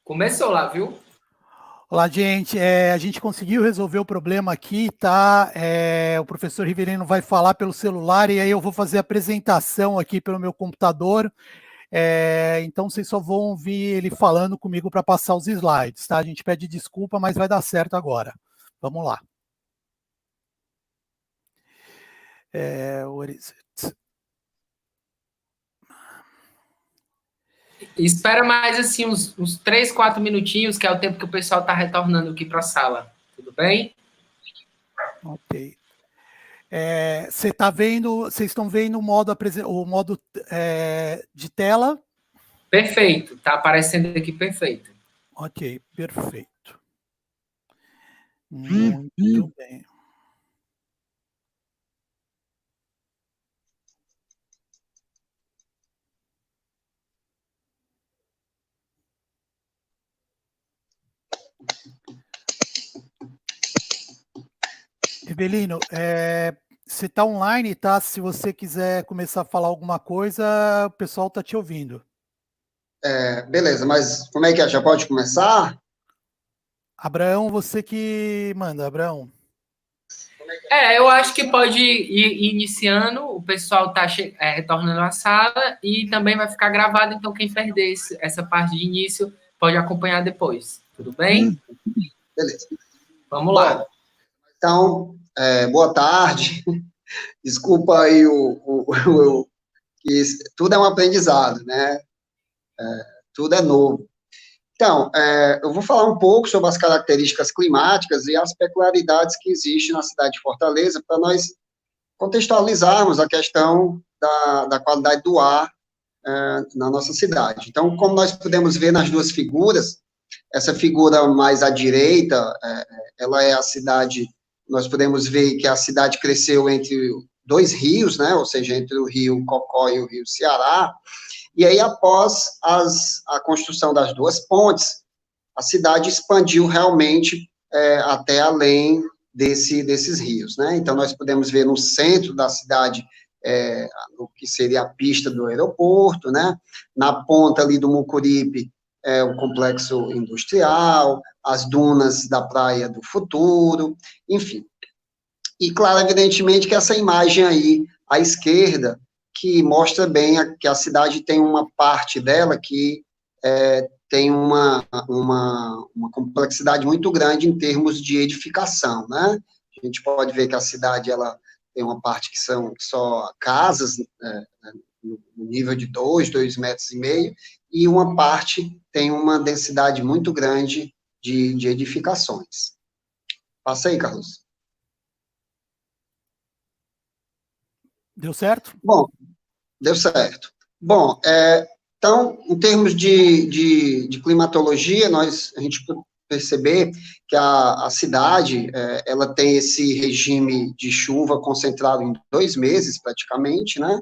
Começou lá, viu? Olá, gente. A gente conseguiu resolver o problema aqui, tá? O professor Rivelino vai falar pelo celular e aí eu vou fazer a apresentação aqui pelo meu computador. Então, vocês só vão ouvir ele falando comigo para passar os slides, tá? A gente pede desculpa, mas vai dar certo agora. Vamos lá. Espera mais assim uns 3, 4 minutinhos, que é o tempo que o pessoal está retornando aqui para a sala. Tudo bem? Ok. Vocês estão vendo o modo de tela? Perfeito. Está aparecendo aqui perfeito. Ok, perfeito. Muito bem. Rivelino, você está online, tá? Se você quiser começar a falar alguma coisa, o pessoal está te ouvindo. Beleza, mas como é que é? Já pode começar? Abraão, você que manda, Abraão. Eu acho que pode ir iniciando, o pessoal está retornando à sala e também vai ficar gravado, então quem perder essa parte de início pode acompanhar depois. Tudo bem? Beleza. Vamos lá. Então, boa tarde. Desculpa aí que tudo é um aprendizado, né? Tudo é novo. Então, eu vou falar um pouco sobre as características climáticas e as peculiaridades que existem na cidade de Fortaleza, para nós contextualizarmos a questão da qualidade do ar na nossa cidade. Então, como nós podemos ver nas duas figuras, essa figura mais à direita, ela é a cidade, nós podemos ver que a cidade cresceu entre dois rios, né, ou seja, entre o rio Cocó e o rio Ceará, e aí, após a construção das duas pontes, a cidade expandiu realmente até além desses rios, né? Então, nós podemos ver no centro da cidade o que seria a pista do aeroporto, né? Na ponta ali do Mucuripe, o complexo industrial, as dunas da Praia do Futuro, enfim. E, claro, evidentemente que essa imagem aí, à esquerda, que mostra bem que a cidade tem uma parte dela que tem uma complexidade muito grande em termos de edificação, né? A gente pode ver que a cidade, ela tem uma parte que são só casas, no nível de 2 metros e meio, e uma parte tem uma densidade muito grande de edificações. Passa aí, Carlos. Deu certo? Bom, deu certo. Bom, então, em termos de climatologia, a gente perceber que a cidade, ela tem esse regime de chuva concentrado em 2 meses, praticamente, né?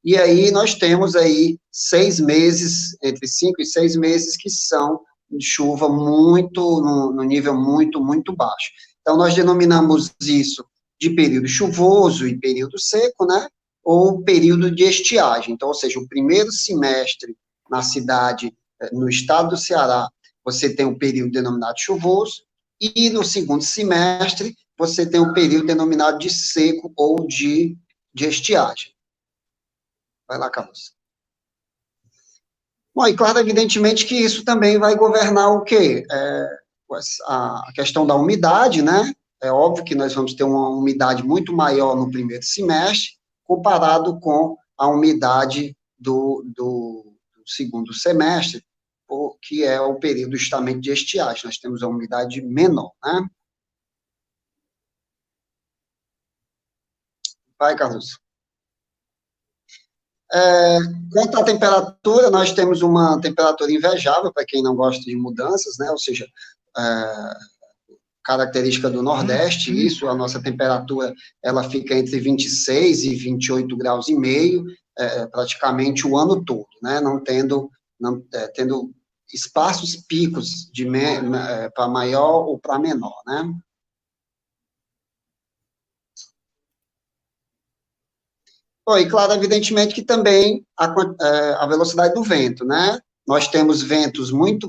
E aí nós temos aí 6 meses, entre 5 e 6 meses, que são de chuva no nível muito, muito baixo. Então, nós denominamos isso de período chuvoso e período seco, né? Ou período de estiagem. Então, ou seja, o primeiro semestre na cidade, no estado do Ceará, você tem um período denominado chuvoso, e no segundo semestre, você tem um período denominado de seco ou de estiagem. Vai lá, Carlos. Bom, e claro, evidentemente que isso também vai governar o quê? A questão da umidade, né? É óbvio que nós vamos ter uma umidade muito maior no primeiro semestre, comparado com a umidade do segundo semestre, que é o período justamente de estiagem. Nós temos a umidade menor, né? Vai, Carlos. Quanto à temperatura, nós temos uma temperatura invejável, para quem não gosta de mudanças, né? Ou seja, característica do Nordeste, isso, a nossa temperatura, ela fica entre 26 e 28 graus e meio, praticamente o ano todo, né? Tendo espaços picos para maior ou para menor, né? Bom, e claro, evidentemente que também a velocidade do vento, né? Nós temos ventos muito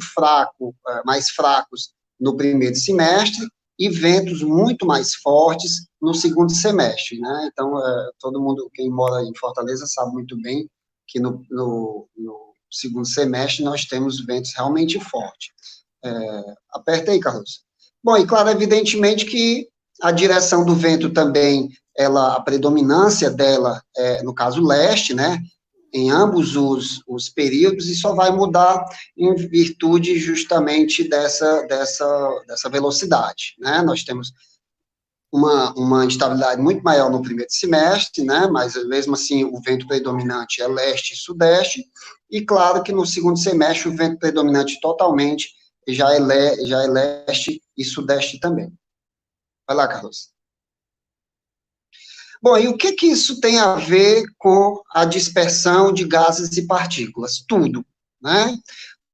mais fracos no primeiro semestre e ventos muito mais fortes no segundo semestre, né? Então, todo mundo, quem mora em Fortaleza, sabe muito bem que no segundo semestre nós temos ventos realmente fortes. Aperta aí, Carlos. Bom, e claro, evidentemente que a direção do vento também, a predominância dela é, no caso, leste, né? Em ambos os períodos, e só vai mudar em virtude justamente dessa velocidade, né? Nós temos uma instabilidade muito maior no primeiro semestre, né? Mas mesmo assim o vento predominante é leste e sudeste, e claro que no segundo semestre o vento predominante totalmente já é leste e sudeste também. Vai lá, Carlos. Bom, e o que isso tem a ver com a dispersão de gases e partículas? Tudo, né?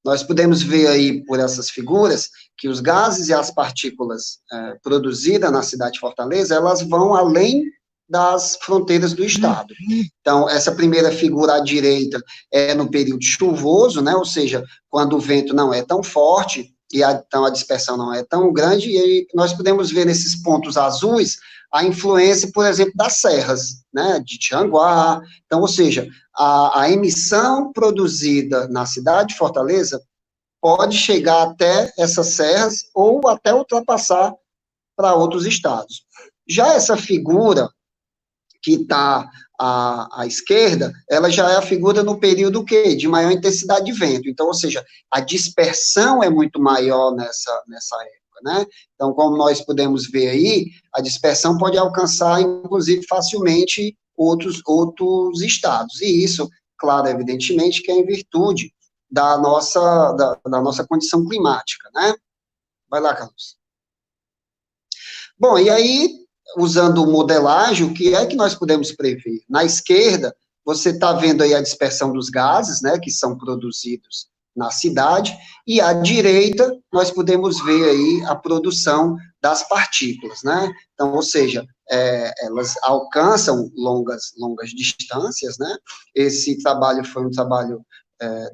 Nós podemos ver aí por essas figuras que os gases e as partículas produzidas na cidade de Fortaleza, elas vão além das fronteiras do estado. Então, essa primeira figura à direita é no período chuvoso, né? Ou seja, quando o vento não é tão forte e então a dispersão não é tão grande, e aí nós podemos ver nesses pontos azuis a influência, por exemplo, das serras, né, de Tianguá. Então, ou seja, a emissão produzida na cidade de Fortaleza pode chegar até essas serras ou até ultrapassar para outros estados. Já essa figura que está à esquerda, ela já é a figura no período quê? De maior intensidade de vento. Então, ou seja, a dispersão é muito maior nessa época, né? Então, como nós podemos ver aí, a dispersão pode alcançar, inclusive, facilmente outros estados. E isso, claro, evidentemente, que é em virtude da nossa condição climática, né? Vai lá, Carlos. Bom, e aí, usando modelagem, o que é que nós podemos prever? Na esquerda, você está vendo aí a dispersão dos gases, né, que são produzidos na cidade, e à direita, nós podemos ver aí a produção das partículas, né? Então, ou seja, elas alcançam longas distâncias, né? Esse trabalho foi um trabalho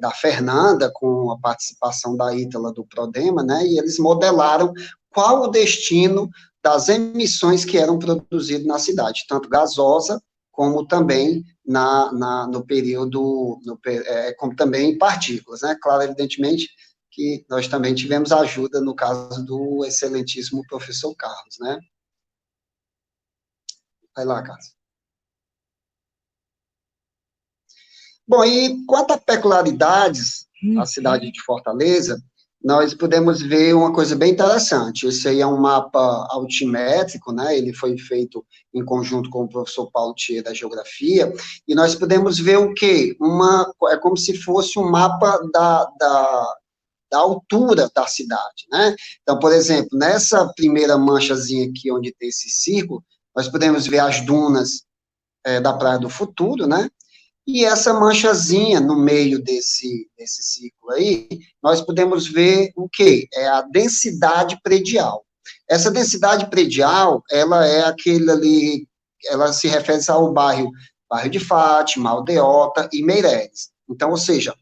da Fernanda, com a participação da Ítala do Prodema, né? E eles modelaram qual o destino das emissões que eram produzidas na cidade, tanto gasosa, como também no período, como também em partículas, né? Claro, evidentemente, que nós também tivemos ajuda no caso do excelentíssimo professor Carlos, né? Vai lá, Carlos. Bom, e quanto a peculiaridades da cidade de Fortaleza, nós podemos ver uma coisa bem interessante. Esse aí é um mapa altimétrico, né? Ele foi feito em conjunto com o professor Paulo Thier da Geografia, e nós podemos ver o quê? É como se fosse um mapa da altura da cidade, né? Então, por exemplo, nessa primeira manchazinha aqui, onde tem esse círculo, nós podemos ver as dunas da Praia do Futuro, né? E essa manchazinha no meio desse ciclo aí, nós podemos ver o quê? É a densidade predial. Essa densidade predial, ela é aquele ali, ela se refere ao bairro de Fátima, Aldeota e Meireles. Então, ou seja,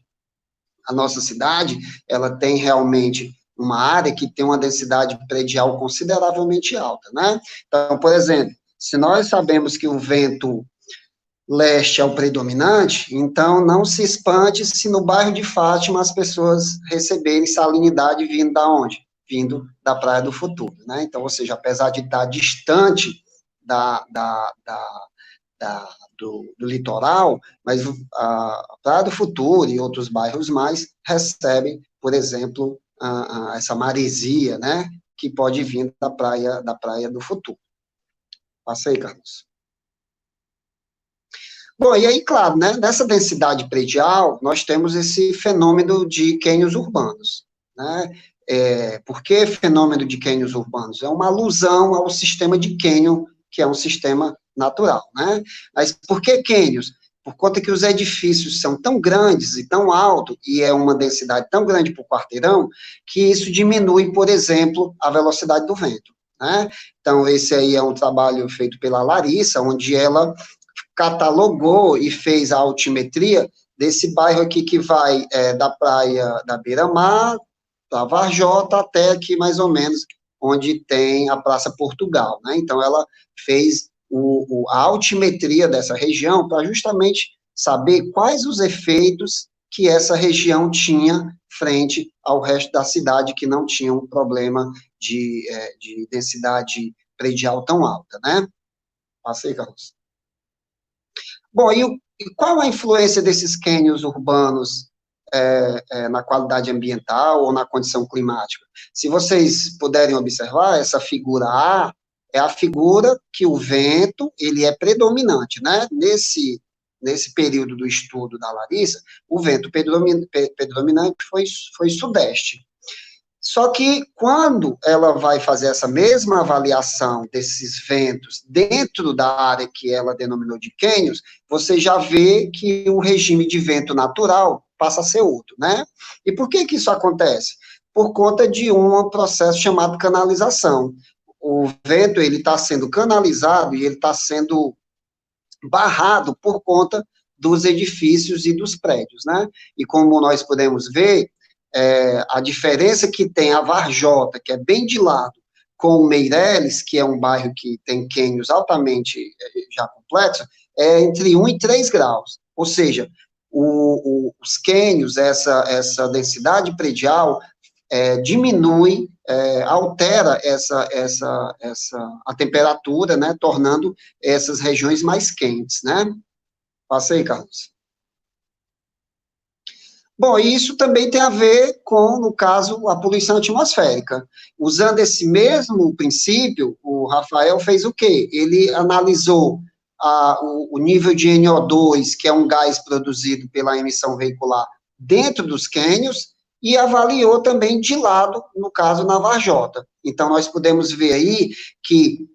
a nossa cidade, ela tem realmente uma área que tem uma densidade predial consideravelmente alta, né? Então, por exemplo, se nós sabemos que o vento leste é o predominante, então não se espante se no bairro de Fátima as pessoas receberem salinidade vindo da onde? Vindo da Praia do Futuro, né? Então, ou seja, apesar de estar distante do litoral, mas a Praia do Futuro e outros bairros mais recebem, por exemplo, essa maresia, né? Que pode vir da Praia do Futuro. Passa aí, Carlos. Bom, e aí, claro, né, nessa densidade predial, nós temos esse fenômeno de cânions urbanos, né? Por que fenômeno de cânions urbanos? É uma alusão ao sistema de cânion, que é um sistema natural, né? Mas por que cânions? Por conta que os edifícios são tão grandes e tão altos, e é uma densidade tão grande por quarteirão, que isso diminui, por exemplo, a velocidade do vento, né? Então, esse aí é um trabalho feito pela Larissa, onde ela catalogou e fez a altimetria desse bairro aqui que vai da praia da Beira-Mar, da Varjota, até aqui mais ou menos, onde tem a Praça Portugal, né? Então, ela fez a altimetria dessa região para justamente saber quais os efeitos que essa região tinha frente ao resto da cidade, que não tinha um problema de densidade predial tão alta, né? Passei, Carlos. Bom, e qual a influência desses cânions urbanos na qualidade ambiental ou na condição climática? Se vocês puderem observar, essa figura A é a figura que o vento, ele é predominante, né? Nesse período do estudo da Larissa, o vento predominante foi sudeste. Só que quando ela vai fazer essa mesma avaliação desses ventos dentro da área que ela denominou de cânions, você já vê que o regime de vento natural passa a ser outro, né? E por que isso acontece? Por conta de um processo chamado canalização. O vento, ele está sendo canalizado e ele está sendo barrado por conta dos edifícios e dos prédios, né? E como nós podemos ver, a diferença que tem a Varjota, que é bem de lado, com o Meireles, que é um bairro que tem cânions altamente já complexos, é entre 1 e 3 graus. Ou seja, os cânions, essa densidade predial, diminui, altera a temperatura, né, tornando essas regiões mais quentes, né? Passa aí, Carlos. Bom, isso também tem a ver com, no caso, a poluição atmosférica. Usando esse mesmo princípio, o Rafael fez o quê? Ele analisou o nível de NO2, que é um gás produzido pela emissão veicular, dentro dos cânions, e avaliou também de lado, no caso, na Varjota. Então, nós podemos ver aí que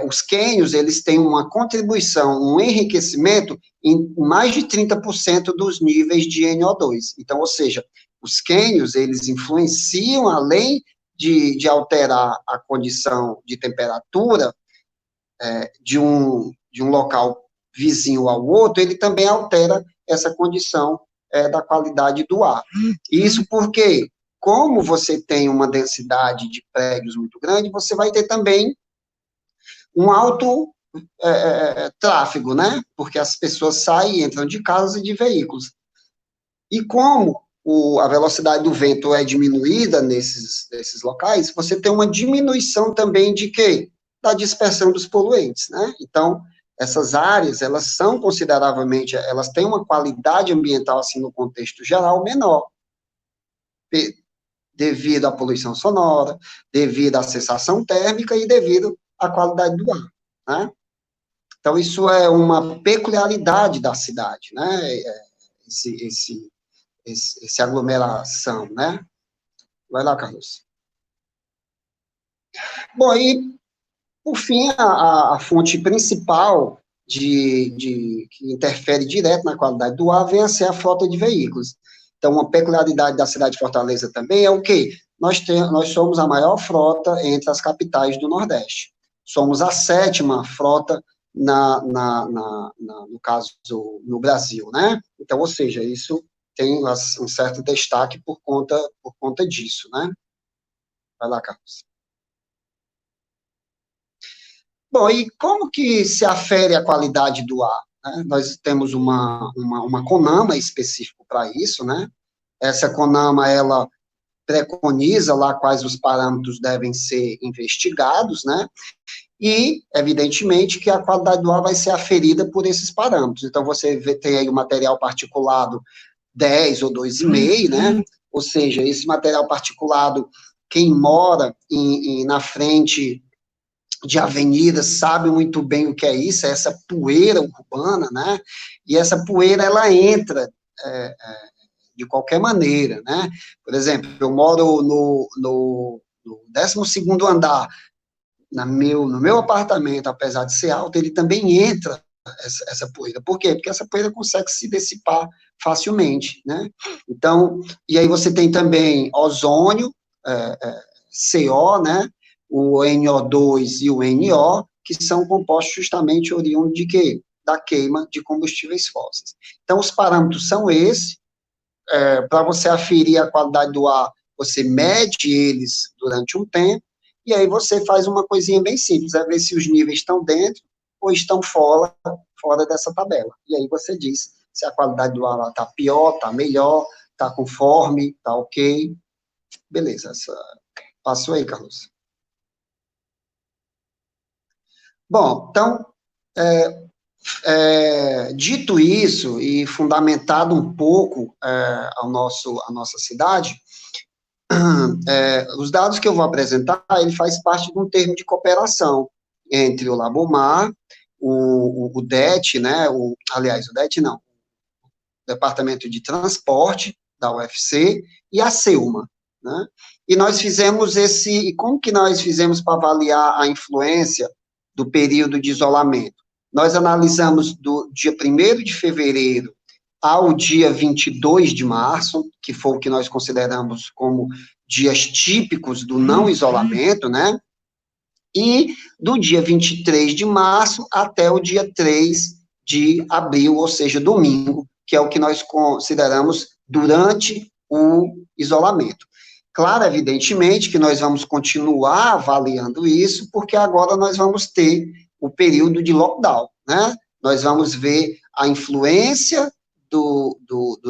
os cânions, eles têm uma contribuição, um enriquecimento em mais de 30% dos níveis de NO2. Então, ou seja, os cânions, eles influenciam, além de alterar a condição de temperatura de um local vizinho ao outro, ele também altera essa condição da qualidade do ar. Isso porque, como você tem uma densidade de prédios muito grande, você vai ter também um alto tráfego, né? Porque as pessoas saem e entram de casas e de veículos. E como a velocidade do vento é diminuída nesses locais, você tem uma diminuição também de quê? Da dispersão dos poluentes, né? Então, essas áreas, elas são consideravelmente, elas têm uma qualidade ambiental, assim, no contexto geral, menor, devido à poluição sonora, devido à sensação térmica e devido à qualidade do ar, né? Então, isso é uma peculiaridade da cidade, né? Essa aglomeração, né? Vai lá, Carlos. Bom, e por fim, a fonte principal que interfere direto na qualidade do ar vem a ser a frota de veículos. Então, uma peculiaridade da cidade de Fortaleza também é o quê? Nós somos a maior frota entre as capitais do Nordeste. Somos a 7ª frota, no caso, no Brasil, né? Então, ou seja, isso tem um certo destaque por conta disso, né? Vai lá, Carlos. Bom, e como que se afere a qualidade do ar? Né? Nós temos uma CONAMA específico para isso, né? Essa CONAMA, ela preconiza lá quais os parâmetros devem ser investigados, né? E, evidentemente, que a qualidade do ar vai ser aferida por esses parâmetros. Então, você tem aí o material particulado 10 ou 2,5, né? Ou seja, esse material particulado, quem mora na frente de avenidas sabe muito bem o que é isso, é essa poeira urbana, né? E essa poeira, ela entra de qualquer maneira, né? Por exemplo, eu moro no 12º andar, no meu apartamento, apesar de ser alto, ele também entra essa poeira. Por quê? Porque essa poeira consegue se dissipar facilmente, né? Então, e aí você tem também ozônio, CO, né? O NO2 e o NO, que são compostos justamente oriundos de quê? da queima de combustíveis fósseis. Então, os parâmetros são esses. Para você aferir a qualidade do ar, você mede eles durante um tempo, e aí você faz uma coisinha bem simples, é ver se os níveis estão dentro ou estão fora dessa tabela. E aí você diz se a qualidade do ar está pior, está melhor, está conforme, está ok. Beleza, passou aí, Carlos. Bom, então, dito isso e fundamentado um pouco a nossa cidade, os dados que eu vou apresentar, ele faz parte de um termo de cooperação entre o Labomar, o DET, né, aliás, o DET não, o Departamento de Transporte da UFC e a CEUMA, né, e nós fizemos como que nós fizemos para avaliar a influência do período de isolamento? Nós analisamos do dia 1º de fevereiro ao dia 22 de março, que foi o que nós consideramos como dias típicos do não isolamento, né? E do dia 23 de março até o dia 3 de abril, ou seja, domingo, que é o que nós consideramos durante o isolamento. Claro, evidentemente, que nós vamos continuar avaliando isso, porque agora nós vamos ter o período de lockdown, né? Nós vamos ver a influência do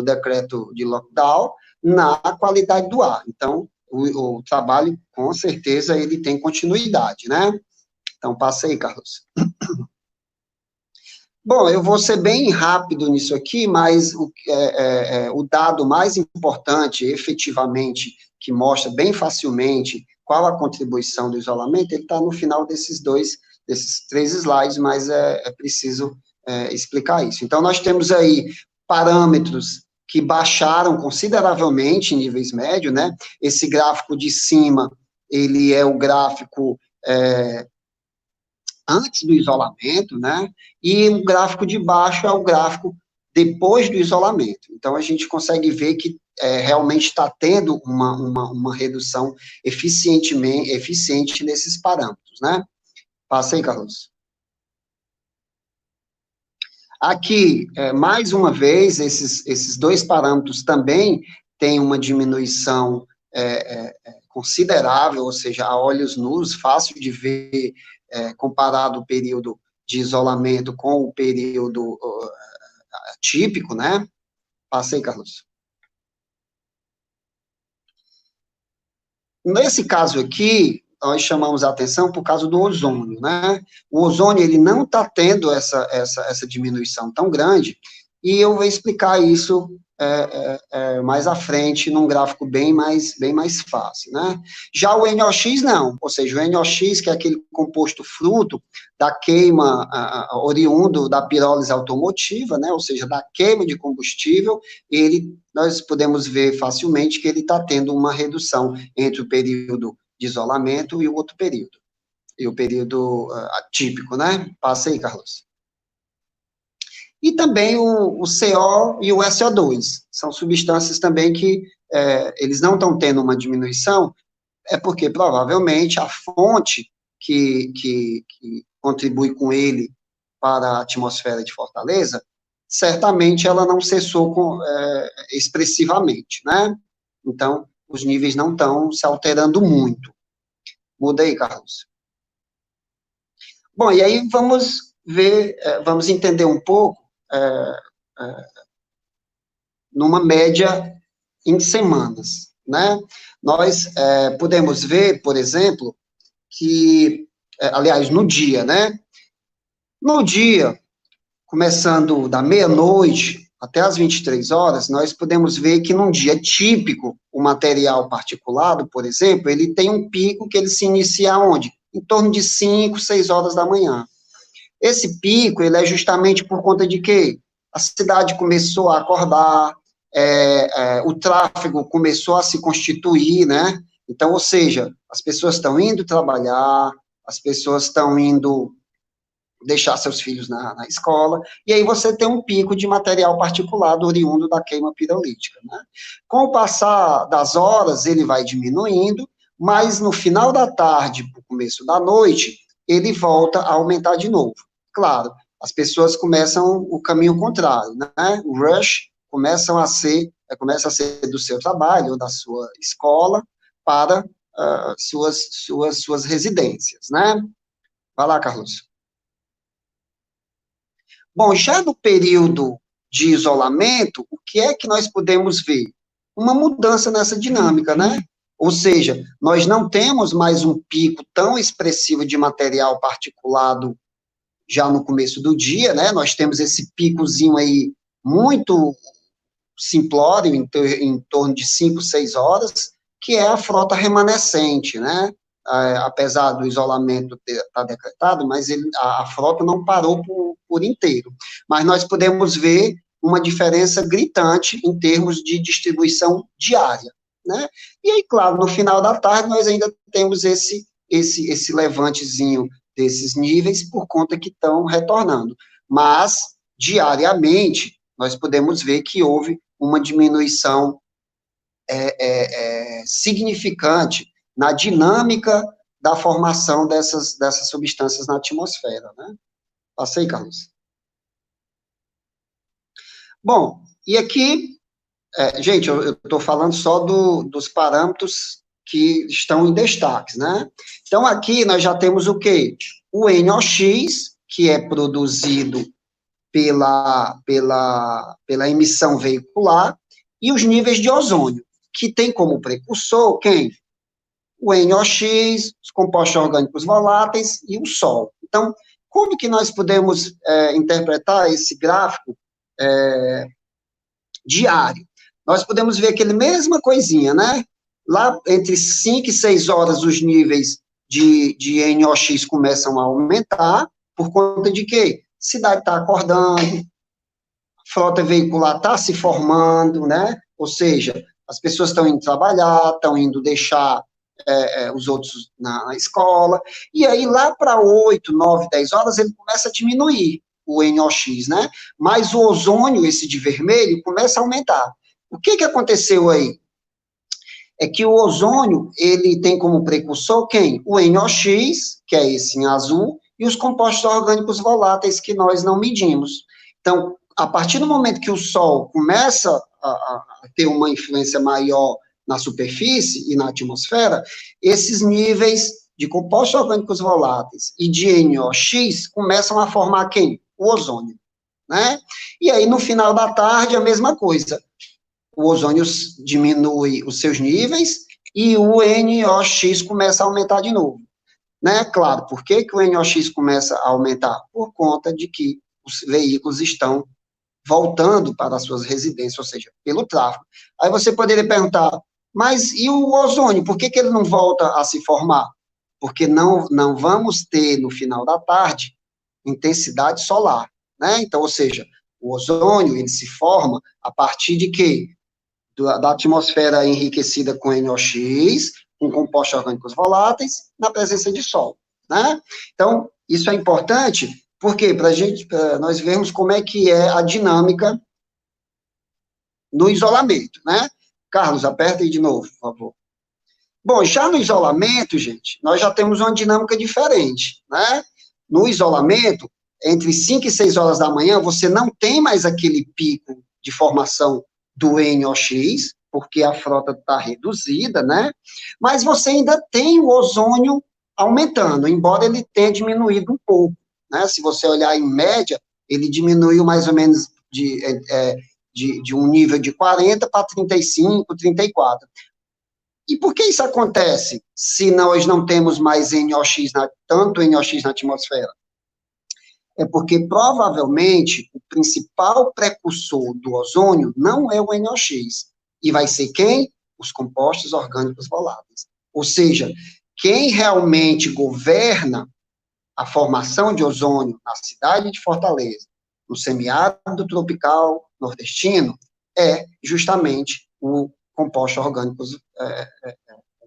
decreto de lockdown na qualidade do ar. Então, o trabalho, com certeza, ele tem continuidade, né? Então, passa aí, Carlos. Bom, eu vou ser bem rápido nisso aqui, mas o dado mais importante, efetivamente, que mostra bem facilmente qual a contribuição do isolamento, ele está no final desses 3 slides, mas é preciso explicar isso. Então, nós temos aí parâmetros que baixaram consideravelmente em níveis médios, né? Esse gráfico de cima, ele é o gráfico antes do isolamento, né? E o gráfico de baixo é o gráfico depois do isolamento. Então, a gente consegue ver que realmente está tendo uma redução eficiente nesses parâmetros, né? Passa aí, Carlos. Aqui, mais uma vez, esses 2 parâmetros também têm uma diminuição considerável, ou seja, a olhos nus, fácil de ver, comparado o período de isolamento com o período típico, né? Passa aí, Carlos. Nesse caso aqui, nós chamamos a atenção por causa do ozônio, né? O ozônio, ele não está tendo essa diminuição tão grande, e eu vou explicar isso mais à frente, num gráfico bem mais fácil, né? Já o NOx, não, ou seja, o NOx, que é aquele composto fruto da queima oriundo da pirólise automotiva, né? Ou seja, da queima de combustível, nós podemos ver facilmente que ele está tendo uma redução entre o período de isolamento e o outro período, e o período atípico, né? Passa aí, Carlos. E também o CO e o SO2, são substâncias também que eles não estão tendo uma diminuição, porque provavelmente a fonte que contribui com ele para a atmosfera de Fortaleza, certamente ela não cessou expressivamente, né? Então, os níveis não estão se alterando muito. Muda aí, Carlos. Bom, e aí vamos entender um pouco, numa média em semanas, né? Nós podemos ver, por exemplo, que, aliás, no dia, né? No dia, começando da meia-noite até as 23 horas, nós podemos ver que num dia típico, o material particulado, por exemplo, ele tem um pico que ele se inicia onde? Em torno de 5, 6 horas da manhã. Esse pico, ele é justamente por conta de quê? A cidade começou a acordar, o tráfego começou a se constituir, né? Então, ou seja, as pessoas estão indo trabalhar, as pessoas estão indo deixar seus filhos na escola, e aí você tem um pico de material particulado oriundo da queima pirolítica, né? Com o passar das horas, ele vai diminuindo, mas no final da tarde, para o começo da noite, ele volta a aumentar de novo. Claro, as pessoas começam o caminho contrário, né? O rush começa a ser do seu trabalho, ou da sua escola, para suas residências, né? Vai lá, Carlos. Bom, já no período de isolamento, o que é que nós podemos ver? Uma mudança nessa dinâmica, né? Ou seja, nós não temos mais um pico tão expressivo de material particulado já no começo do dia, né? Nós temos esse picozinho aí muito simplório, em torno de 5, 6 horas, que é a frota remanescente, né? Apesar do isolamento estar decretado, mas a frota não parou por inteiro. Mas nós podemos ver uma diferença gritante em termos de distribuição diária, né? E aí, claro, no final da tarde, nós ainda temos esse levantezinho desses níveis por conta que estão retornando. Mas, diariamente, nós podemos ver que houve uma diminuição significante na dinâmica da formação dessas substâncias na atmosfera, né? Passei, Carlos. Bom, e aqui, gente, eu estou falando só dos parâmetros que estão em destaques, né? Então, aqui nós já temos o quê? O NOx, que é produzido pela emissão veicular, e os níveis de ozônio, que tem como precursor quem? O NOx, os compostos orgânicos voláteis e o Sol. Então, como que nós podemos interpretar esse gráfico diário? Nós podemos ver aquele mesma coisinha, né? Lá entre 5 e 6 horas, os níveis de NOx começam a aumentar, por conta de quê? A cidade está acordando, a frota veicular está se formando, né? Ou seja, as pessoas estão indo trabalhar, estão indo deixar os outros na escola, e aí lá para 8, 9, 10 horas, ele começa a diminuir o NOx, né? Mas o ozônio, esse de vermelho, começa a aumentar. O que aconteceu aí? É que o ozônio, ele tem como precursor quem? O NOx, que é esse em azul, e os compostos orgânicos voláteis que nós não medimos. Então, a partir do momento que o Sol começa a ter uma influência maior na superfície e na atmosfera, esses níveis de compostos orgânicos voláteis e de NOx começam a formar quem? O ozônio, né? E aí, no final da tarde, a mesma coisa. O ozônio diminui os seus níveis e o NOx começa a aumentar de novo, né? Claro, por que o NOx começa a aumentar? Por conta de que os veículos estão voltando para as suas residências, ou seja, pelo tráfego. Aí você poderia perguntar, mas e o ozônio, por que ele não volta a se formar? Porque não vamos ter, no final da tarde, intensidade solar, né? Então, ou seja, o ozônio, ele se forma a partir de quê? Da atmosfera enriquecida com NOx, com compostos orgânicos voláteis, na presença de sol, né? Então, isso é importante, porque para nós vermos como é que é a dinâmica no isolamento, né? Carlos, aperta aí de novo, por favor. Bom, já no isolamento, gente, nós já temos uma dinâmica diferente, né? No isolamento, entre 5 e 6 horas da manhã, você não tem mais aquele pico de formação do NOx, porque a frota está reduzida, né? Mas você ainda tem o ozônio aumentando, embora ele tenha diminuído um pouco, né? Se você olhar em média, ele diminuiu mais ou menos de um nível de 40 para 35, 34. E por que isso acontece, se nós não temos mais tanto NOx na atmosfera? É porque, provavelmente, o principal precursor do ozônio não é o NOx, e vai ser quem? Os compostos orgânicos voláteis. Ou seja, quem realmente governa a formação de ozônio na cidade de Fortaleza, no semiárido tropical nordestino, é justamente o compostos orgânicos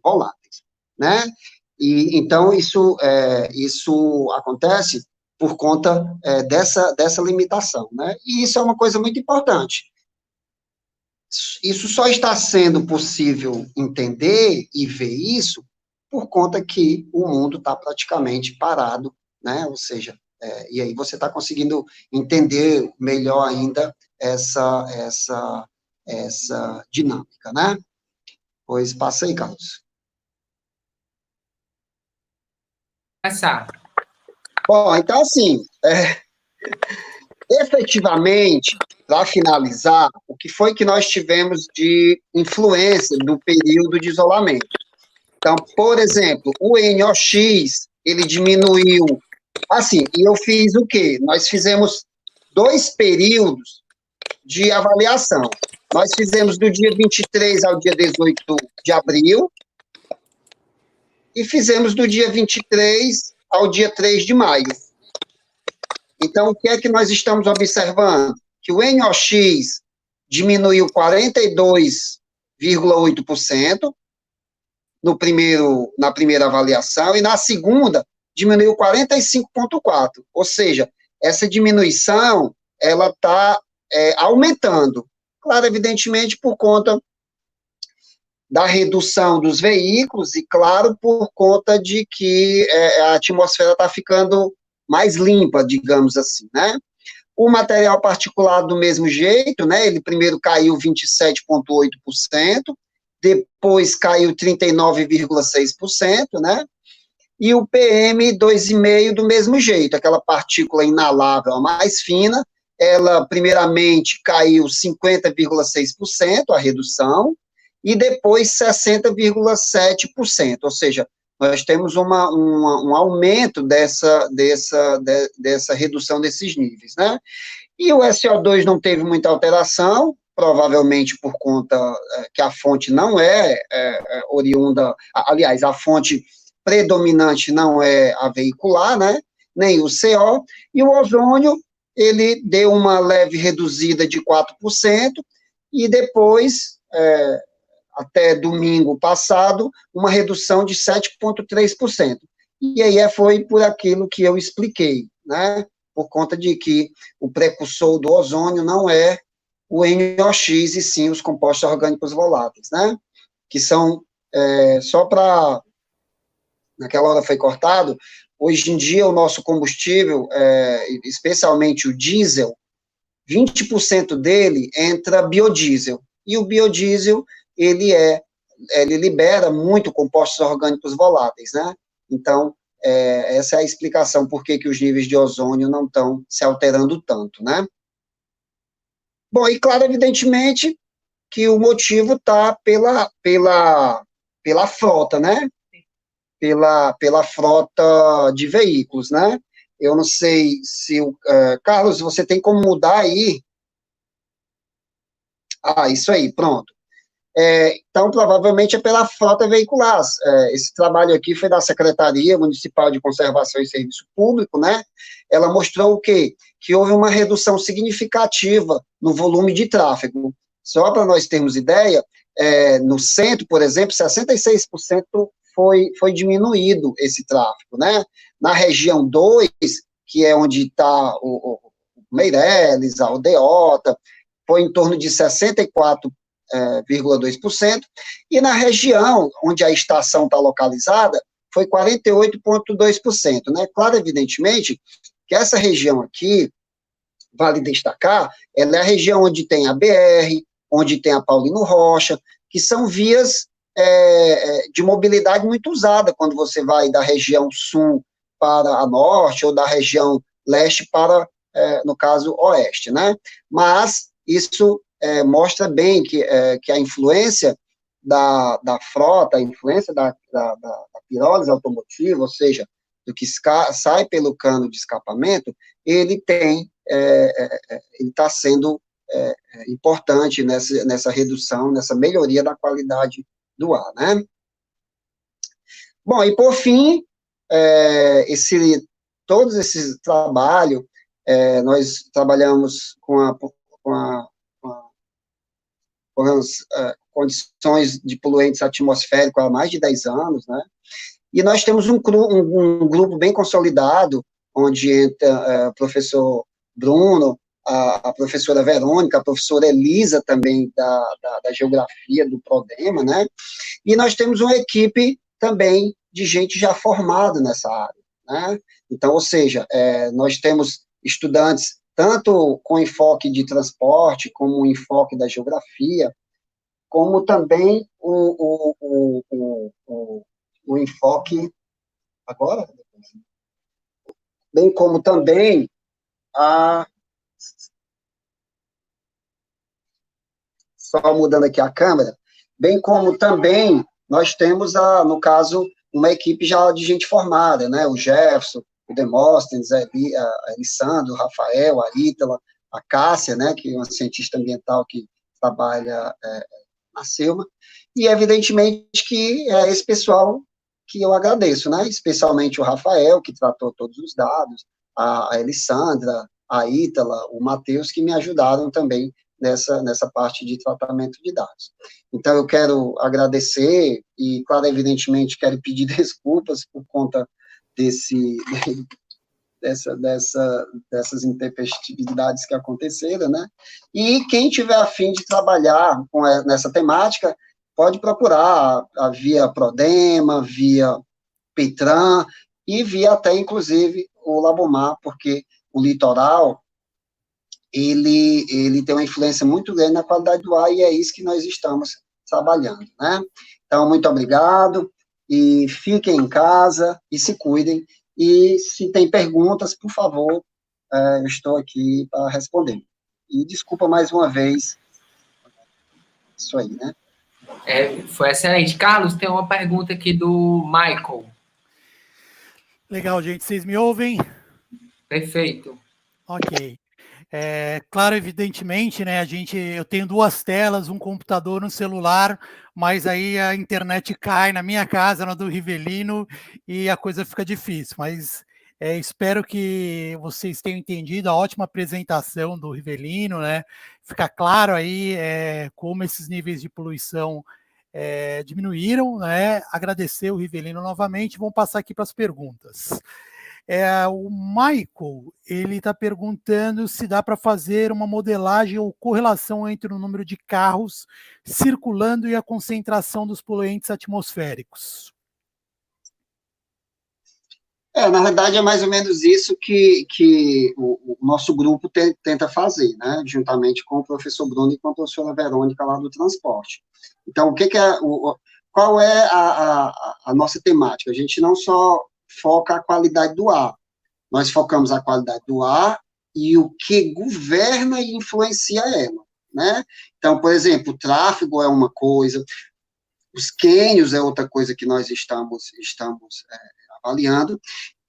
voláteis, né? E, então, isso acontece por conta dessa limitação, né? E isso é uma coisa muito importante. Isso só está sendo possível entender e ver isso por conta que o mundo está praticamente parado, né? Ou seja, E aí você está conseguindo entender melhor ainda essa dinâmica, né? Pois passa aí, Carlos. Começar. Bom, então, assim, efetivamente, para finalizar, o que foi que nós tivemos de influência do período de isolamento? Então, por exemplo, o NOx, ele diminuiu, assim, e eu fiz o quê? Nós fizemos 2 períodos de avaliação. Nós fizemos do dia 23 ao dia 18 de abril, e fizemos do dia 23 ao dia 3 de maio. Então, o que é que nós estamos observando? Que o NOx diminuiu 42,8% na primeira avaliação, e na segunda diminuiu 45,4%. Ou seja, essa diminuição ela está aumentando. Claro, evidentemente, por conta da redução dos veículos e, claro, por conta de que a atmosfera está ficando mais limpa, digamos assim, né? O material particulado do mesmo jeito, né? Ele primeiro caiu 27,8%, depois caiu 39,6%, né? E o PM 2,5% do mesmo jeito, aquela partícula inalável a mais fina, ela primeiramente caiu 50,6% a redução, e depois 60,7%, ou seja, nós temos um aumento dessa redução desses níveis, né? E o SO2 não teve muita alteração, provavelmente por conta que a fonte não é oriunda, aliás, a fonte predominante não é a veicular, né? Nem o CO, e o ozônio, ele deu uma leve reduzida de 4%, e depois, até domingo passado, uma redução de 7,3%. E aí foi por aquilo que eu expliquei, né? Por conta de que o precursor do ozônio não é o NOx, e sim os compostos orgânicos voláteis, né? Que são, só para... Naquela hora foi cortado, hoje em dia o nosso combustível, especialmente o diesel, 20% dele entra biodiesel, e o biodiesel, ele libera muito compostos orgânicos voláteis, né? Então, essa é a explicação por que os níveis de ozônio não estão se alterando tanto, né? Bom, e claro, evidentemente, que o motivo está pela frota, né? Pela frota de veículos, né? Eu não sei se Carlos, você tem como mudar aí? Isso aí, pronto. Então, provavelmente é pela frota veicular. Esse trabalho aqui foi da Secretaria Municipal de Conservação e Serviço Público, né? Ela mostrou o quê? Que houve uma redução significativa no volume de tráfego. Só para nós termos ideia, no centro, por exemplo, 66% foi diminuído esse tráfego, né? Na região 2, que é onde está o Meireles, a Aldeota, foi em torno de 64,2%, e na região onde a estação está localizada, foi 48,2%, né? Claro, evidentemente, que essa região aqui, vale destacar, ela é a região onde tem a BR, onde tem a Paulino Rocha, que são vias de mobilidade muito usada quando você vai da região sul para a norte, ou da região leste para, no caso, oeste, né? Mas isso mostra bem que a influência da frota, a influência da pirólise automotiva, ou seja, do que sai pelo cano de escapamento, ele está sendo importante nessa redução, nessa melhoria da qualidade do ar, né? Bom, e por fim, todos esses trabalhos, nós trabalhamos com as condições de poluentes atmosféricos há mais de 10 anos, né? E nós temos um grupo bem consolidado, onde entra o professor Bruno, a professora Verônica, a professora Elisa também da Geografia do Prodema, né? E nós temos uma equipe também de gente já formada nessa área. né? Então, ou seja, nós temos estudantes tanto com enfoque de transporte, como o enfoque da geografia, como também o enfoque, agora? Bem como também só mudando aqui a câmera, bem como também nós temos, no caso, uma equipe já de gente formada, né? O Jefferson, o Demóstenes, a Elissandro, o Rafael, a Ítala, a Cássia, né? Que é uma cientista ambiental que trabalha na Selma, e evidentemente que é esse pessoal que eu agradeço, né? Especialmente o Rafael, que tratou todos os dados, a Elissandra, a Ítala, o Matheus, que me ajudaram também nessa parte de tratamento de dados. Então, eu quero agradecer e, claro, evidentemente, quero pedir desculpas por conta dessas intempestividades que aconteceram, né? E quem tiver a fim de trabalhar nessa temática, pode procurar via Prodema, via Pitran e via até, inclusive, o Labomar, porque o litoral ele tem uma influência muito grande na qualidade do ar, e é isso que nós estamos trabalhando, né? Então, muito obrigado, e fiquem em casa, e se cuidem, e se tem perguntas, por favor, eu estou aqui para responder. E desculpa mais uma vez, isso aí, né? Foi excelente. Carlos, tem uma pergunta aqui do Michael. Legal, gente, vocês me ouvem? Perfeito. Ok. Claro, evidentemente, né, eu tenho duas telas, um computador, um celular, mas aí a internet cai na minha casa, na do Rivelino, e a coisa fica difícil, mas espero que vocês tenham entendido a ótima apresentação do Rivelino, né, fica claro aí como esses níveis de poluição diminuíram, né, agradecer o Rivelino novamente, vamos passar aqui para as perguntas. O Michael, ele está perguntando se dá para fazer uma modelagem ou correlação entre o número de carros circulando e a concentração dos poluentes atmosféricos. Na verdade, é mais ou menos isso que o nosso grupo tenta fazer, né, juntamente com o professor Bruno e com a professora Verônica lá do transporte. Então, qual é a nossa temática? A gente não só foca a qualidade do ar. Nós focamos a qualidade do ar e o que governa e influencia ela, né? Então, por exemplo, o tráfego é uma coisa, os cânions é outra coisa que nós estamos avaliando,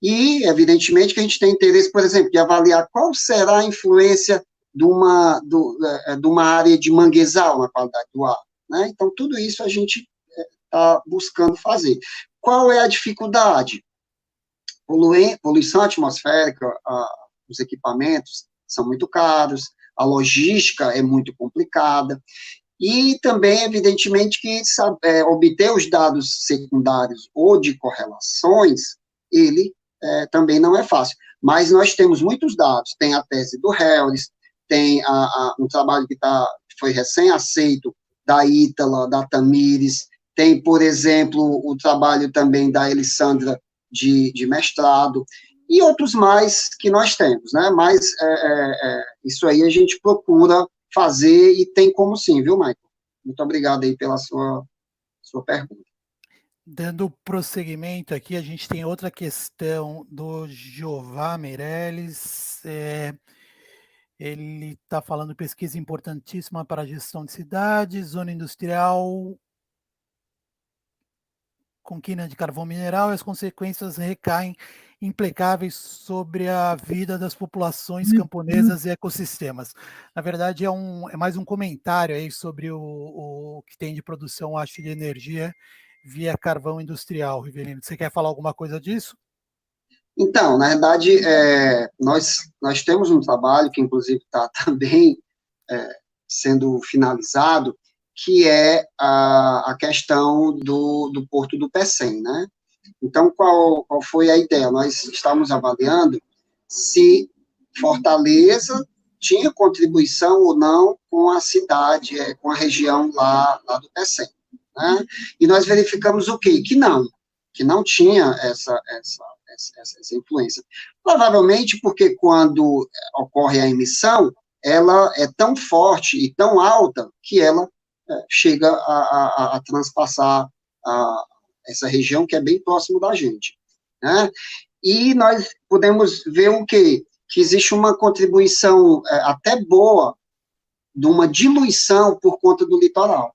e, evidentemente, que a gente tem interesse, por exemplo, de avaliar qual será a influência de uma área de manguezal na qualidade do ar, né? Então, tudo isso a gente está buscando fazer. Qual é a dificuldade? Poluição atmosférica, os equipamentos são muito caros, a logística é muito complicada, e também, evidentemente, que obter os dados secundários ou de correlações, ele também não é fácil. Mas nós temos muitos dados, tem a tese do Hellis, tem um trabalho que foi recém-aceito da Ítala, da Tamires, tem, por exemplo, o trabalho também da Elissandra, de mestrado, e outros mais que nós temos, né? Mas isso aí a gente procura fazer e tem como sim, viu, Michael? Muito obrigado aí pela sua pergunta. Dando prosseguimento aqui, a gente tem outra questão do Jeová Meirelles. Ele está falando pesquisa importantíssima para a gestão de cidades, zona industrial com quina de carvão mineral, e as consequências recaem implacáveis sobre a vida das populações camponesas e ecossistemas. Na verdade, é mais um comentário aí sobre o que tem de produção, acho, de energia via carvão industrial, Rivelino. Você quer falar alguma coisa disso? Então, na verdade, nós temos um trabalho que, inclusive, está também sendo finalizado, que é a questão do Porto do Pecém, né? Então, qual foi a ideia? Nós estávamos avaliando se Fortaleza tinha contribuição ou não com a cidade, com a região lá do Pecém, né? E nós verificamos o quê? Que não tinha essa influência. Provavelmente porque quando ocorre a emissão, ela é tão forte e tão alta que ela chega a transpassar essa região que é bem próximo da gente, né? E nós podemos ver o quê? Que existe uma contribuição até boa de uma diluição por conta do litoral.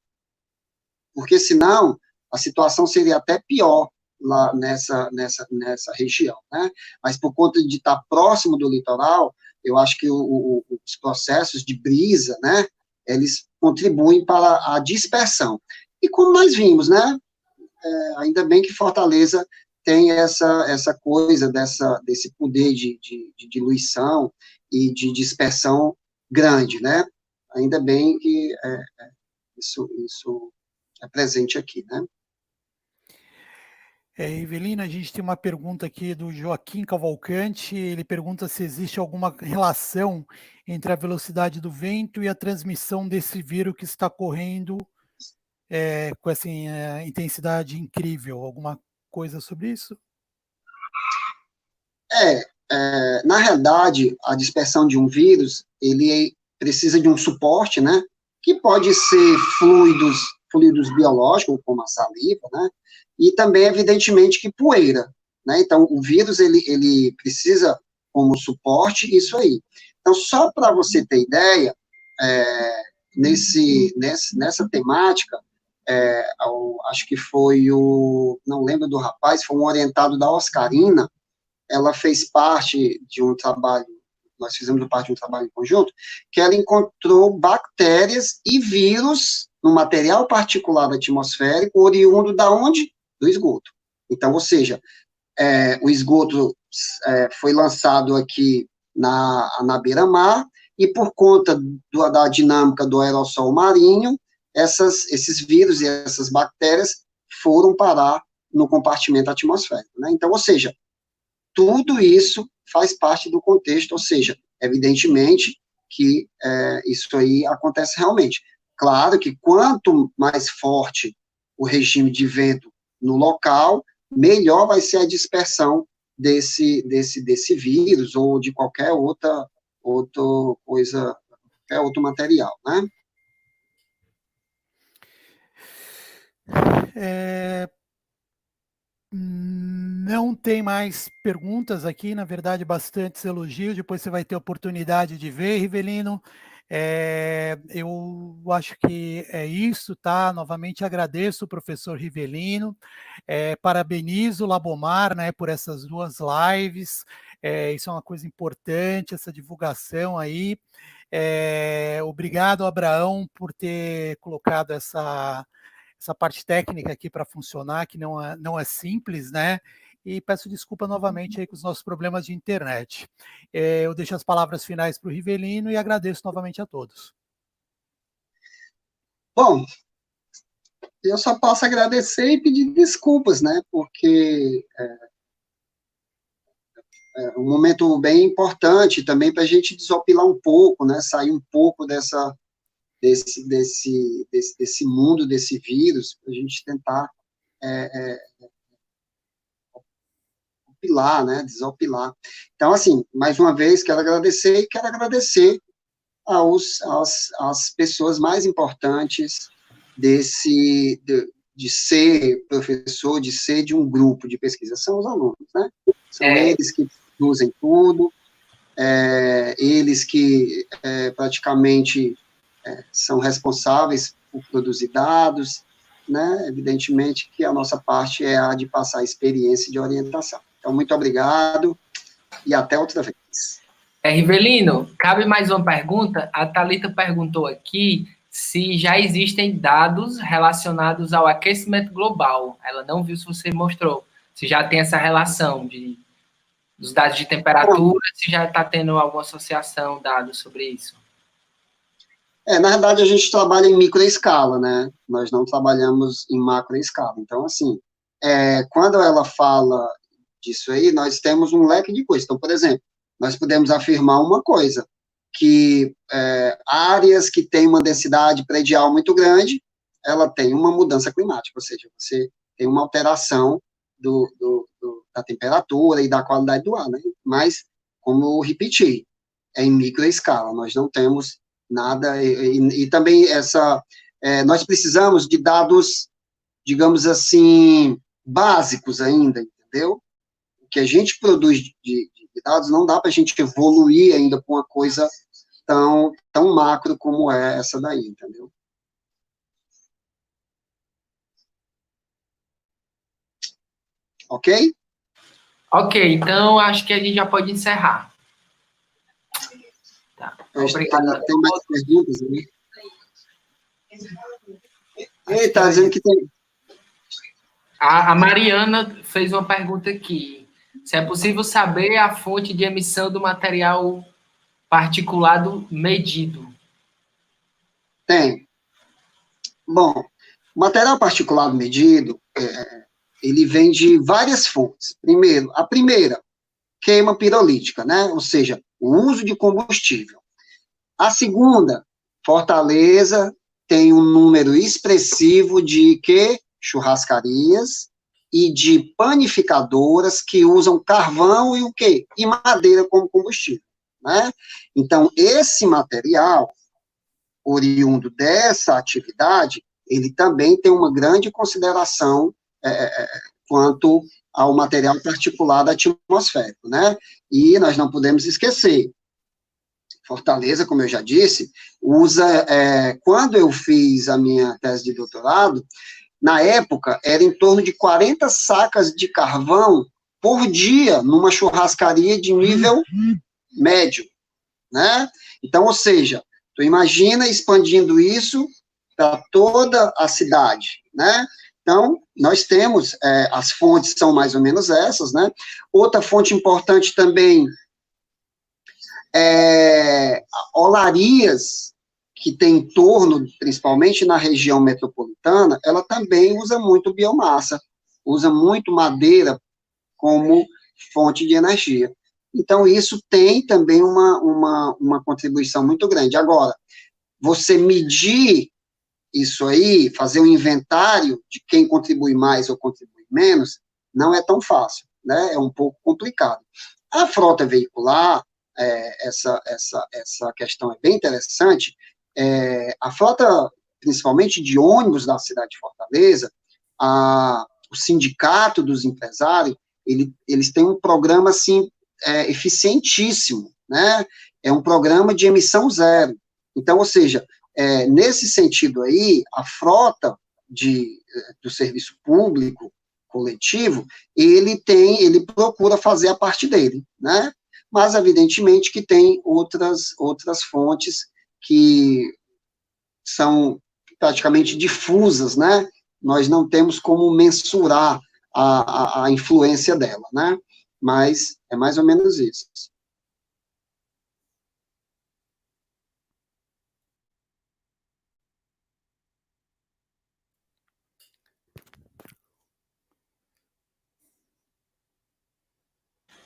Porque, senão, a situação seria até pior lá nessa região, né? Mas, por conta de estar próximo do litoral, eu acho que os processos de brisa, né, eles contribuem para a dispersão. E como nós vimos, né, ainda bem que Fortaleza tem essa coisa, desse poder de diluição e de dispersão grande, né? Ainda bem que isso é presente aqui, né? Rivelino, a gente tem uma pergunta aqui do Joaquim Cavalcante. Ele pergunta se existe alguma relação entre a velocidade do vento e a transmissão desse vírus que está correndo com essa intensidade incrível. Alguma coisa sobre isso? Na realidade, a dispersão de um vírus, ele precisa de um suporte, né? Que pode ser fluidos biológicos, como a saliva, né? E também, evidentemente, que poeira, né? Então, o vírus, ele precisa como suporte isso aí. Então, só para você ter ideia, nessa temática, acho que foi não lembro do rapaz, foi um orientado da Oscarina, ela fez parte de um trabalho, nós fizemos parte de um trabalho em conjunto, que ela encontrou bactérias e vírus no material particulado atmosférico, oriundo da onde? Do esgoto. Então, ou seja, o esgoto foi lançado aqui na beira-mar, e por conta da dinâmica do aerossol marinho, esses vírus e essas bactérias foram parar no compartimento atmosférico, né? Então, ou seja, tudo isso faz parte do contexto, ou seja, evidentemente que isso aí acontece realmente. Claro que quanto mais forte o regime de vento no local, melhor vai ser a dispersão desse vírus ou de qualquer outra coisa, qualquer outro material, né? Não tem mais perguntas aqui, na verdade, bastantes elogios, depois você vai ter oportunidade de ver, Rivelino. Eu acho que é isso, tá? Novamente agradeço o professor Rivelino, parabenizo o Labomar, né, por essas 2 lives, isso é uma coisa importante, essa divulgação aí. Obrigado, Abraão, por ter colocado essa parte técnica aqui para funcionar, que não é simples, né? E peço desculpa novamente aí com os nossos problemas de internet. Eu deixo as palavras finais para o Rivelino e agradeço novamente a todos. Bom, eu só posso agradecer e pedir desculpas, né? Porque é um momento bem importante também para a gente desopilar um pouco, né? Sair um pouco desse mundo, desse vírus, para a gente tentar opilar, né, desopilar. Então, assim, mais uma vez, quero agradecer às pessoas mais importantes de ser professor, de ser de um grupo de pesquisa, são os alunos, né? São eles que produzem tudo, eles que praticamente são responsáveis por produzir dados, né? Evidentemente que a nossa parte é a de passar experiência de orientação. Então, muito obrigado e até outra vez. Rivelino, cabe mais uma pergunta? A Thalita perguntou aqui se já existem dados relacionados ao aquecimento global. Ela não viu se você mostrou, se já tem essa relação dos dados de temperatura, se já está tendo alguma associação, dados sobre isso. Na verdade, a gente trabalha em microescala, né? Nós não trabalhamos em macroescala. Então, assim, quando ela fala disso aí, nós temos um leque de coisas. Então, por exemplo, nós podemos afirmar uma coisa, que áreas que têm uma densidade predial muito grande, ela tem uma mudança climática, ou seja, você tem uma alteração da temperatura e da qualidade do ar, né? Mas, como eu repeti, é em microescala, nós não temos nada, e também nós precisamos de dados, digamos assim, básicos ainda, entendeu? O que a gente produz de dados não dá para a gente evoluir ainda com uma coisa tão macro como é essa daí, entendeu? Ok? Ok, então acho que a gente já pode encerrar. Tá. Obrigado. Tem mais perguntas aí? Ele está dizendo que tem. A Mariana fez uma pergunta aqui. Se é possível saber a fonte de emissão do material particulado medido? Tem. Bom, o material particulado medido, ele vem de várias fontes. Primeiro, a primeira, queima pirolítica, né? Ou seja, o uso de combustível. A segunda, Fortaleza tem um número expressivo de churrascarias e de panificadoras que usam carvão e o quê? E madeira como combustível, né? Então, esse material, oriundo dessa atividade, ele também tem uma grande consideração quanto ao material particulado atmosférico, né? E nós não podemos esquecer, Fortaleza, como eu já disse, usa, quando eu fiz a minha tese de doutorado, na época, era em torno de 40 sacas de carvão por dia numa churrascaria de nível médio, né? Então, ou seja, tu imagina expandindo isso para toda a cidade, né? Então, nós temos, as fontes são mais ou menos essas, né? Outra fonte importante também olarias que tem em torno, principalmente na região metropolitana, ela também usa muito biomassa, usa muito madeira como fonte de energia. Então, isso tem também uma contribuição muito grande. Agora, você medir isso aí, fazer um inventário de quem contribui mais ou contribui menos, não é tão fácil, né? É um pouco complicado. A frota veicular, essa questão é bem interessante. A frota, principalmente de ônibus da cidade de Fortaleza, o sindicato dos empresários, eles têm um programa, assim, eficientíssimo, né? É um programa de emissão zero. Então, ou seja, nesse sentido aí, a frota do serviço público coletivo, ele procura fazer a parte dele, né? Mas, evidentemente, que tem outras fontes que são praticamente difusas, né? Nós não temos como mensurar a influência dela, né? Mas é mais ou menos isso.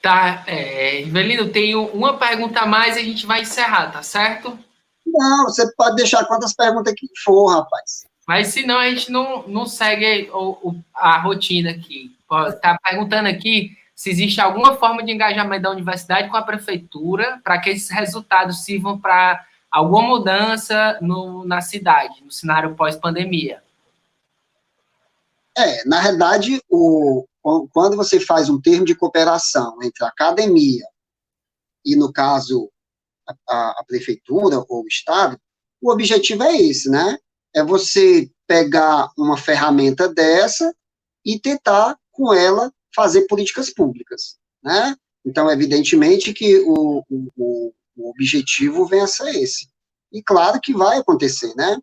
Tá, Rivelino, tenho uma pergunta a mais e a gente vai encerrar, tá certo? Não, você pode deixar quantas perguntas que for, rapaz. Mas senão a gente não segue a rotina aqui. Está perguntando aqui se existe alguma forma de engajamento da universidade com a prefeitura para que esses resultados sirvam para alguma mudança na cidade, no cenário pós-pandemia. Na realidade, quando você faz um termo de cooperação entre a academia e, no caso, a prefeitura ou o Estado, o objetivo é esse, né? É você pegar uma ferramenta dessa e tentar, com ela, fazer políticas públicas, né? Então, evidentemente que o objetivo vem a ser esse. E claro que vai acontecer, né?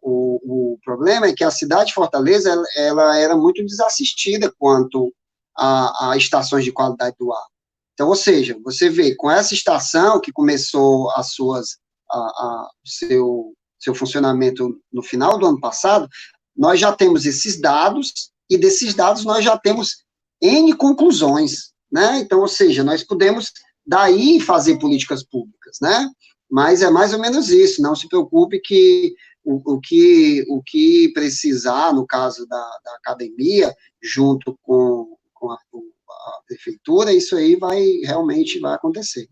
O problema é que a cidade de Fortaleza, ela era muito desassistida quanto a estações de qualidade do ar. Então, ou seja, você vê, com essa estação que começou seu funcionamento no final do ano passado, nós já temos esses dados, e desses dados nós já temos N conclusões, né? Então, ou seja, nós podemos daí fazer políticas públicas, né? Mas é mais ou menos isso, não se preocupe que o que precisar, no caso da academia, junto com a prefeitura, isso aí realmente vai acontecer.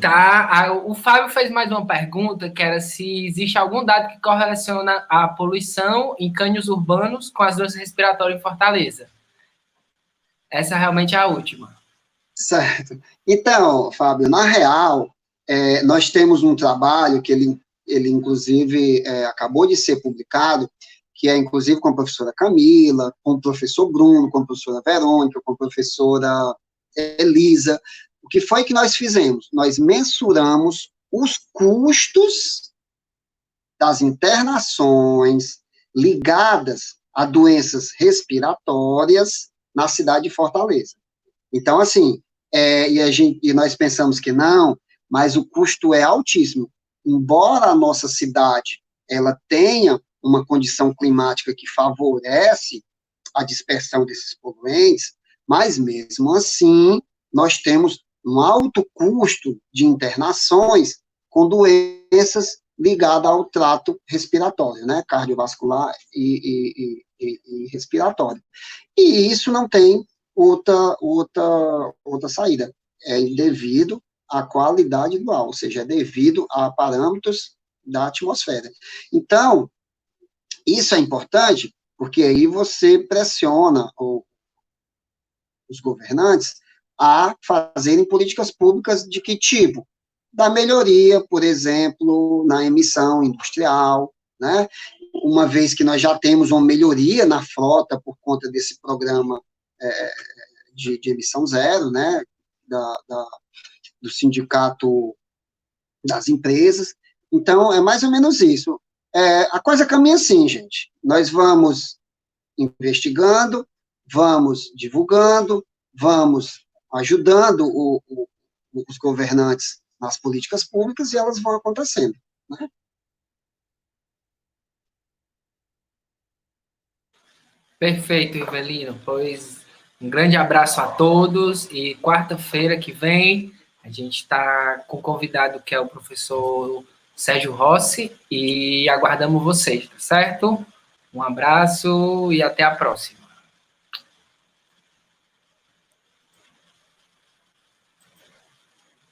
Tá, o Fábio fez mais uma pergunta, que era se existe algum dado que correlaciona a poluição em cânions urbanos com as doenças respiratórias em Fortaleza. Essa realmente é a última. Certo. Então, Fábio, na real, nós temos um trabalho que ele inclusive, acabou de ser publicado, que é, inclusive, com a professora Camila, com o professor Bruno, com a professora Verônica, com a professora Elisa. O que foi que nós fizemos? Nós mensuramos os custos das internações ligadas a doenças respiratórias na cidade de Fortaleza. Então, assim, e nós pensamos que não, mas o custo é altíssimo. Embora a nossa cidade ela tenha uma condição climática que favorece a dispersão desses poluentes, mas mesmo assim nós temos um alto custo de internações com doenças ligadas ao trato respiratório, né, cardiovascular e respiratório. E isso não tem outra saída. É devido à qualidade do ar, ou seja, é devido a parâmetros da atmosfera. Então, isso é importante, porque aí você pressiona os governantes a fazerem políticas públicas de que tipo? Da melhoria, por exemplo, na emissão industrial, né? Uma vez que nós já temos uma melhoria na frota por conta desse programa de emissão zero, né? Do sindicato das empresas. Então, é mais ou menos isso. A coisa caminha assim, gente. Nós vamos investigando, vamos divulgando, vamos ajudando os governantes nas políticas públicas e elas vão acontecendo, né? Perfeito, Rivelino. Pois um grande abraço a todos e quarta-feira que vem a gente está com um convidado que é o professor Sérgio Rossi e aguardamos vocês, tá certo? Um abraço e até a próxima.